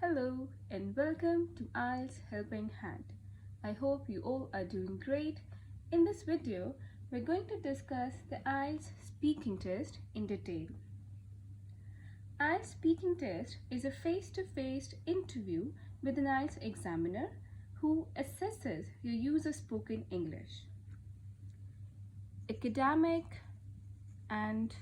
Hello and welcome to IELTS Helping Hand. I hope you all are doing great. In this video, we're going to discuss the IELTS speaking test in detail. IELTS speaking test is a face-to-face interview with an IELTS examiner who assesses your use of spoken English. Academic and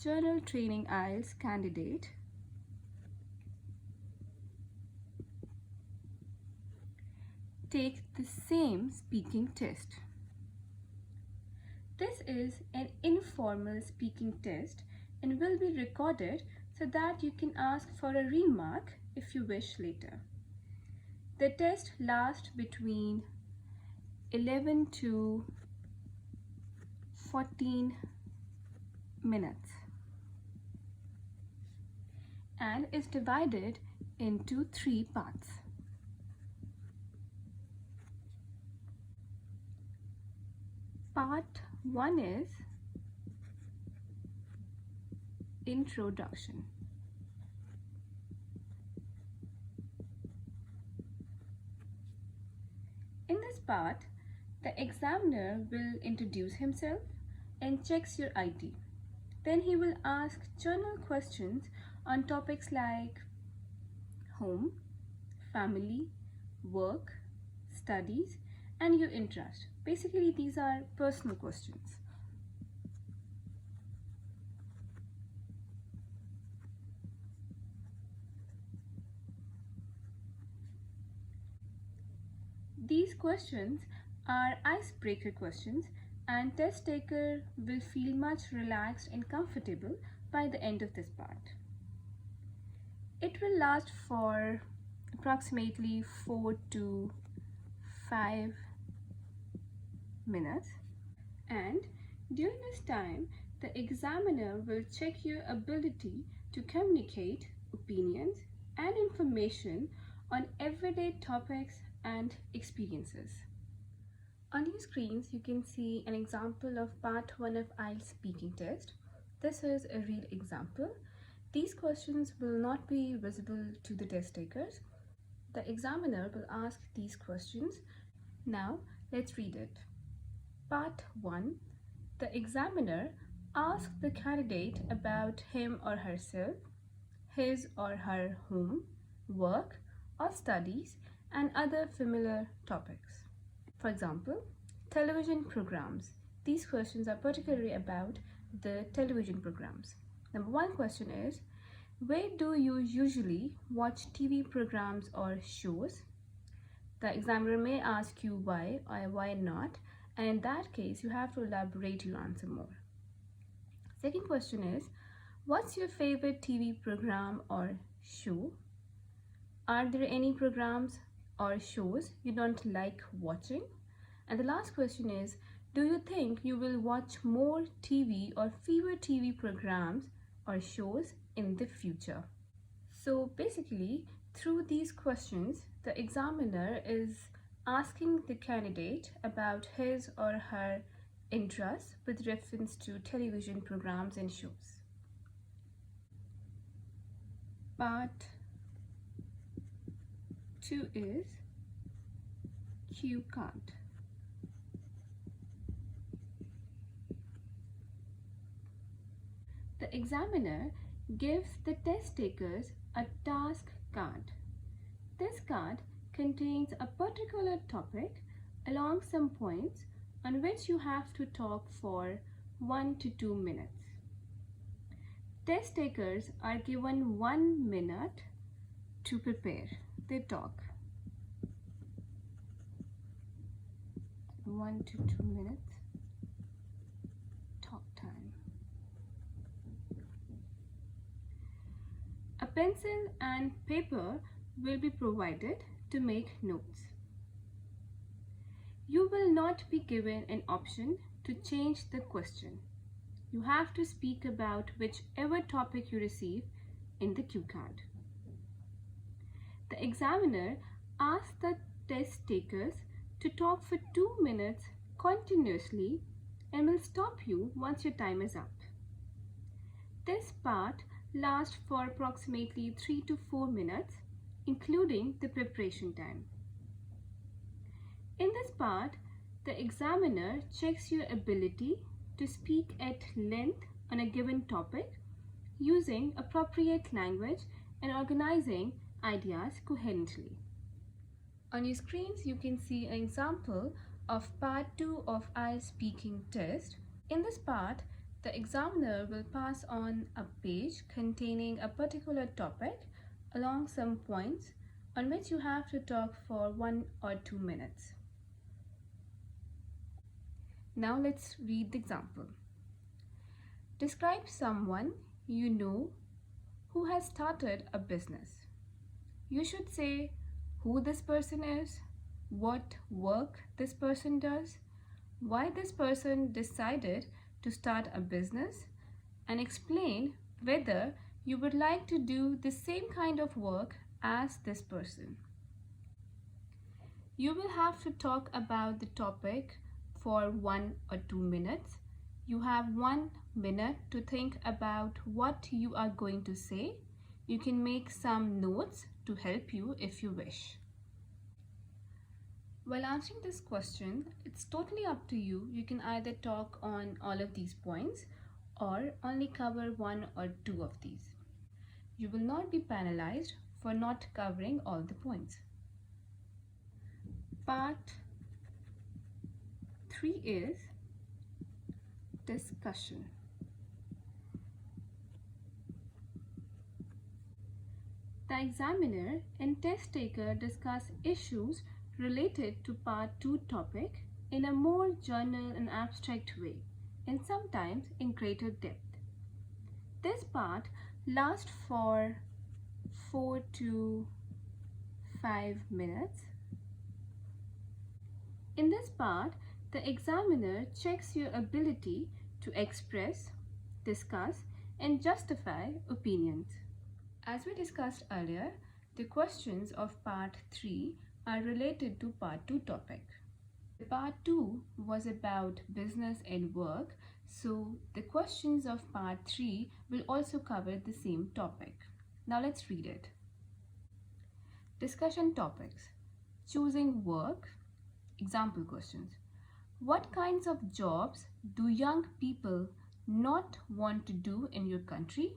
journal training IELTS candidate take the same speaking test. This is an informal speaking test and will be recorded so that you can ask for a remark if you wish later. The test lasts between 11 to 14 minutes and is divided into 3 parts. Part 1 is Introduction. In this part, the examiner will introduce himself and checks your ID. Then he will ask journal questions on topics like home, family, work, studies, and your interest. Basically, these are personal questions. These questions are icebreaker questions, and test taker will feel much relaxed and comfortable by the end of this part. It will last for approximately 4 to 5 minutes, and during this time the examiner will check your ability to communicate opinions and information on everyday topics and experiences. On your screens you can see an example of part 1 of IELTS speaking test. This is a real example. These questions will not be visible to the test takers. The examiner will ask these questions. Now let's read it. Part 1. The examiner asks the candidate about him or herself, his or her home, work or studies, and other familiar topics. For example, television programs. These questions are particularly about the television programs. Number 1 question is, where do you usually watch TV programs or shows? The examiner may ask you why or why not, and in that case you have to elaborate your answer more. Second question is, what's your favorite TV program or show? Are there any programs or shows you don't like watching? And the last question is, do you think you will watch more TV or fewer TV programs or shows in the future? So basically, through these questions, the examiner is asking the candidate about his or her interests with reference to television programs and shows. Part 2 is cue card. The examiner gives the test takers a task card. This card contains a particular topic along some points on which you have to talk for 1 to 2 minutes. Test takers are given 1 minute to prepare their talk. 1 to 2 minutes talk time. A pencil and paper will be provided to make notes. You will not be given an option to change the question. You have to speak about whichever topic you receive in the cue card. The examiner asks the test takers to talk for 2 minutes continuously and will stop you once your time is up. This part last for approximately 3 to 4 minutes, including the preparation time. In this part, the examiner checks your ability to speak at length on a given topic, using appropriate language and organizing ideas coherently. On your screens, you can see an example of part 2 of IELTS speaking test. In this part, the examiner will pass on a page containing a particular topic along some points on which you have to talk for 1 or 2 minutes. Now let's read the example. Describe someone you know who has started a business. You should say who this person is, what work this person does, why this person decided to start a business, and explain whether you would like to do the same kind of work as this person. You will have to talk about the topic for 1 or 2 minutes. You have 1 minute to think about what you are going to say. You can make some notes to help you if you wish. While answering this question, it's totally up to you. You can either talk on all of these points or only cover 1 or 2 of these. You will not be penalized for not covering all the points. Part 3 is discussion. The examiner and test taker discuss issues related to part 2 topic in a more general and abstract way, and sometimes in greater depth. This part lasts for 4 to 5 minutes. In this part, the examiner checks your ability to express, discuss, and justify opinions. As we discussed earlier, the questions of part 3 are related to part 2 topic. Part 2 was about business and work, so the questions of part 3 will also cover the same topic. Now let's read it. Discussion topics. Choosing work. Example questions. What kinds of jobs do young people not want to do in your country?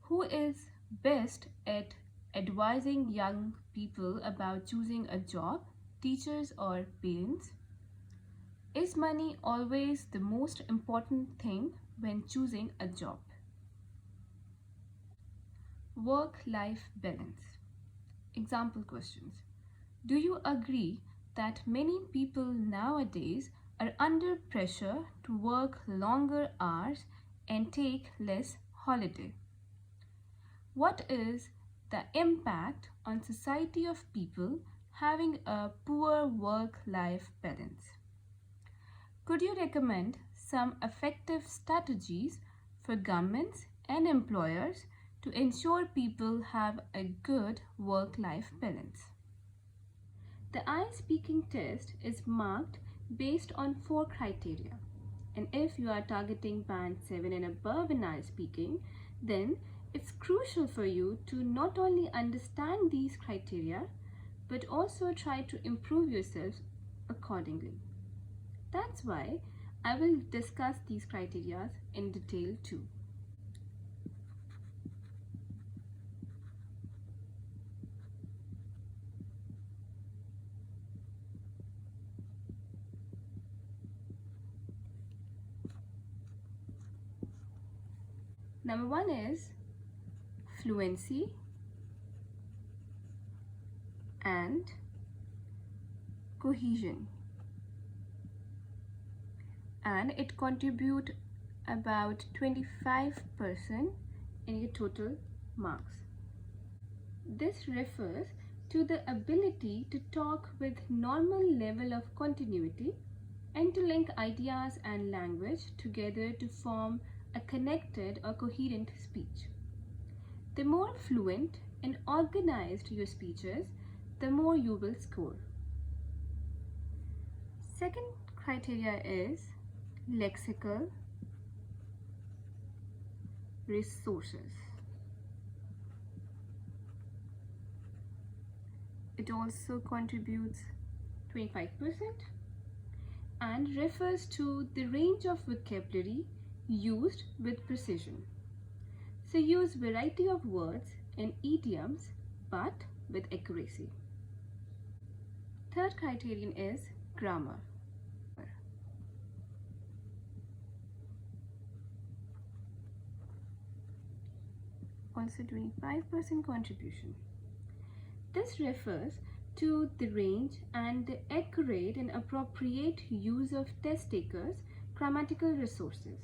Who is best at advising young people about choosing a job, teachers or parents? Is money always the most important thing when choosing a job? Work-life balance. Example questions. Do you agree that many people nowadays are under pressure to work longer hours and take less holiday? What is the impact on society of people having a poor work-life balance? Could you recommend some effective strategies for governments and employers to ensure people have a good work-life balance? The IELTS speaking test is marked based on 4 criteria. And if you are targeting band 7 and above in IELTS speaking, then it's crucial for you to not only understand these criteria, but also try to improve yourself accordingly. That's why I will discuss these criteria in detail too. Number 1 is fluency and cohesion, and it contributes about 25% in your total marks. This refers to the ability to talk with normal level of continuity and to link ideas and language together to form a connected or coherent speech. The more fluent and organized your speech is, the more you will score. Second criteria is lexical resources. It also contributes 25% and refers to the range of vocabulary used with precision. So use variety of words and idioms but with accuracy. Third criterion is grammar. Also 25% contribution. This refers to the range and the accurate and appropriate use of test takers' grammatical resources.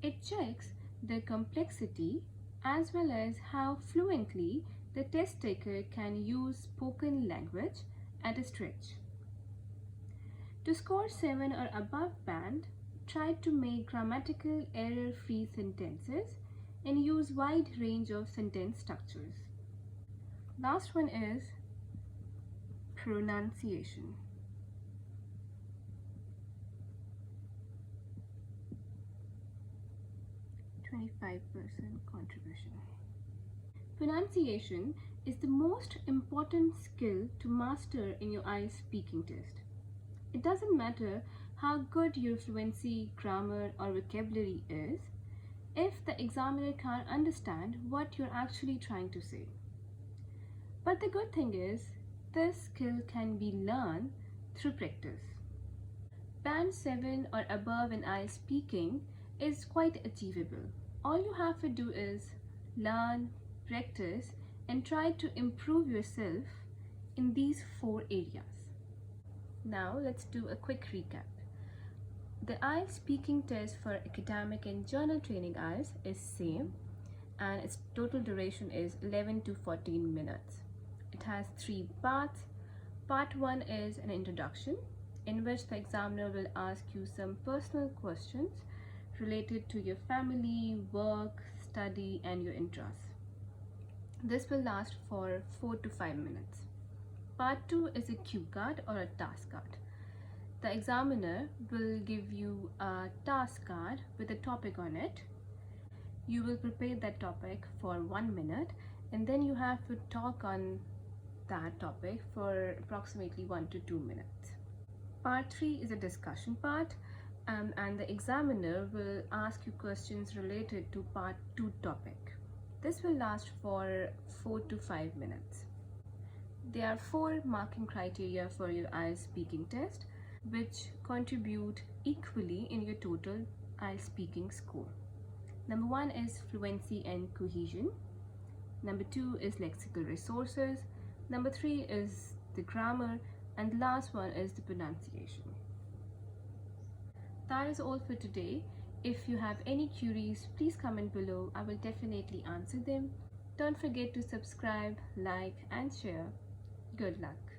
It checks the complexity as well as how fluently the test taker can use spoken language at a stretch. To score 7 or above band, try to make grammatical error-free sentences and use wide range of sentence structures. Last one is pronunciation. .25% contribution. Pronunciation is the most important skill to master in your IELTS speaking test. It doesn't matter how good your fluency, grammar or vocabulary is if the examiner can't understand what you're actually trying to say. But the good thing is, this skill can be learned through practice. Band 7 or above in IELTS speaking is quite achievable. All you have to do is learn, practice, and try to improve yourself in these 4 areas. Now let's do a quick recap. The IELTS speaking test for academic and journal training IELTS is same, and its total duration is 11 to 14 minutes. It has 3 parts. Part 1 is an introduction, in which the examiner will ask you some personal questions related to your family, work, study, and your interests. This will last for 4 to 5 minutes. Part 2 is a cue card or a task card. The examiner will give you a task card with a topic on it. You will prepare that topic for 1 minute and then you have to talk on that topic for approximately 1 to 2 minutes. Part 3 is a discussion part, and the examiner will ask you questions related to part 2 topic. This will last for 4 to 5 minutes. There are 4 marking criteria for your IELTS speaking test, which contribute equally in your total IELTS speaking score. Number 1 is fluency and cohesion. Number 2 is lexical resources. Number 3 is the grammar, and the last one is the pronunciation. That is all for today. If you have any queries, please comment below. I will definitely answer them. Don't forget to subscribe, like, and share. Good luck.